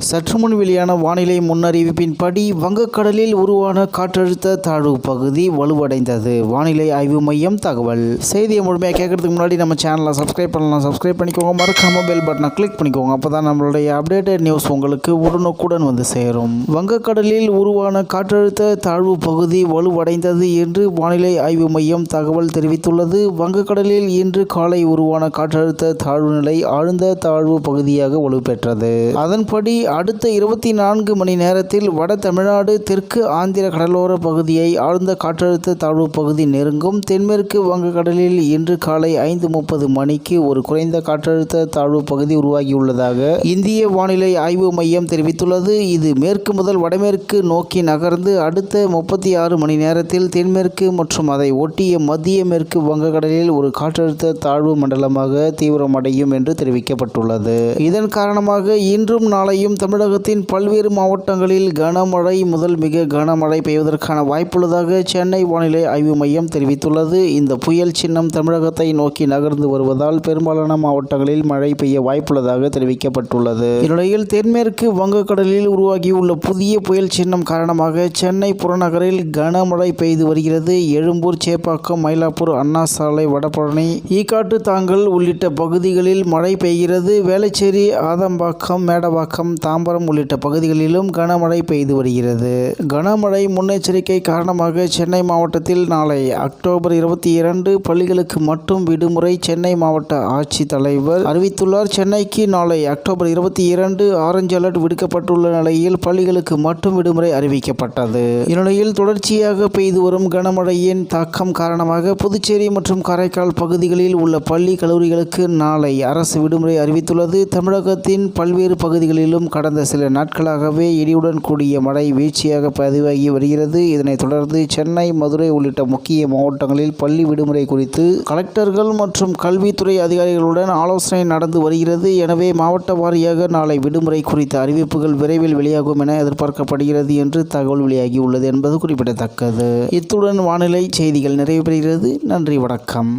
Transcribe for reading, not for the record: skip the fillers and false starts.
சற்று முன் வெளியான வானிலை முன்னறிவிப்பின்படி வங்கக்கடலில் உருவான காற்றழுத்த தாழ்வு பகுதி வலுவடைந்தது. வானிலை ஆய்வு மையம் தகவல். செய்தியை முழுமையாக கேட்கறதுக்கு முன்னாடி நம்ம சேனலை சப்ஸ்கிரைப் பண்ணலாம். சப்ஸ்கிரைப் பண்ணிக்கோங்க. மறக்காம பெல் பட்டனை கிளிக் பண்ணிக்கோங்க. அப்பதான் நம்மளுடைய அப்டேட்டட் நியூஸ் உங்களுக்கு உடனுக்குடன் வந்து சேரும். வங்கக்கடலில் உருவான காற்றழுத்த தாழ்வு பகுதி வலுவடைந்தது என்று வானிலை ஆய்வு மையம் தகவல் தெரிவித்துள்ளது. வங்கக்கடலில் இன்று காலை உருவான காற்றழுத்த தாழ்வு நிலை ஆழ்ந்த தாழ்வு பகுதியாக வலுப்பெற்றது. அதன்படி அடுத்த 24 மணி நேரத்தில் வட தமிழ்நாடு, தெற்கு ஆந்திர கடலோர பகுதியை ஆழ்ந்த காற்றழுத்த தாழ்வு பகுதி நெருங்கும். தென்மேற்கு வங்கக்கடலில் இன்று காலை 5:30 மணிக்கு ஒரு குறைந்த காற்றழுத்த தாழ்வு பகுதி உருவாகியுள்ளதாக இந்திய வானிலை ஆய்வு மையம் தெரிவித்துள்ளது. இது மேற்கு முதல் வடமேற்கு நோக்கி நகர்ந்து அடுத்த 36 மணி நேரத்தில் தென்மேற்கு மற்றும் அதை ஒட்டிய மத்திய மேற்கு வங்கக்கடலில் ஒரு காற்றழுத்த தாழ்வு மண்டலமாக தீவிரமடையும் என்று தெரிவிக்கப்பட்டுள்ளது. இதன் காரணமாக இன்றும் நாளையும் தமிழகத்தின் பல்வேறு மாவட்டங்களில் கனமழை முதல் மிக கனமழை பெய்வதற்கான வாய்ப்புள்ளதாக சென்னை வானிலை ஆய்வு மையம் தெரிவித்துள்ளது. இந்த புயல் சின்னம் தமிழகத்தை நோக்கி நகர்ந்து வருவதால் பெரும்பாலான மாவட்டங்களில் மழை பெய்ய வாய்ப்புள்ளதாக தெரிவிக்கப்பட்டுள்ளது. இந்நிலையில் தென்மேற்கு வங்கக்கடலில் உருவாகியுள்ள புதிய புயல் சின்னம் காரணமாக சென்னை புறநகரில் கனமழை பெய்து வருகிறது. எழும்பூர், சேப்பாக்கம், மயிலாப்பூர், அண்ணா சாலை, வடபழனி, ஈக்காட்டு தாங்கல் உள்ளிட்ட பகுதிகளில் மழை பெய்கிறது. வேளச்சேரி, ஆதம்பாக்கம், மேடவாக்கம், தாம்பரம் உள்ளிட்ட பகுதிகளிலும் கனமழை பெய்து வருகிறது. கனமழை முன்னெச்சரிக்கை காரணமாக சென்னை மாவட்டத்தில் நாளை அக்டோபர் 22 பள்ளிகளுக்கு மட்டும் விடுமுறை சென்னை மாவட்ட ஆட்சித் தலைவர் அறிவித்துள்ளார். சென்னைக்கு நாளை அக்டோபர் 22 ஆரஞ்சு அலர்ட் விடுக்கப்பட்டுள்ள நிலையில் பள்ளிகளுக்கு மட்டும் விடுமுறை அறிவிக்கப்பட்டது. இந்நிலையில் தொடர்ச்சியாக பெய்து வரும் கனமழையின் தாக்கம் காரணமாக புதுச்சேரி மற்றும் காரைக்கால் பகுதிகளில் உள்ள பள்ளி, கல்லூரிகளுக்கு நாளை அரசு விடுமுறை அறிவித்துள்ளது. தமிழகத்தின் பல்வேறு பகுதிகளிலும் கடந்த சில நாட்களாகவே இடியுடன் கூடிய மழை வீழ்ச்சியாக பதிவாகி வருகிறது. இதனைத் தொடர்ந்து சென்னை, மதுரை உள்ளிட்ட முக்கிய மாவட்டங்களில் பள்ளி விடுமுறை குறித்து கலெக்டர்கள் மற்றும் கல்வித்துறை அதிகாரிகளுடன் ஆலோசனை நடந்து வருகிறது. எனவே மாவட்ட வாரியாக நாளை விடுமுறை குறித்த அறிவிப்புகள் விரைவில் வெளியாகும் என எதிர்பார்க்கப்படுகிறது என்று தகவல் வெளியாகியுள்ளது என்பது குறிப்பிடத்தக்கது. இத்துடன் வானிலை செய்திகள் நிறைவு பெறுகிறது. நன்றி, வணக்கம்.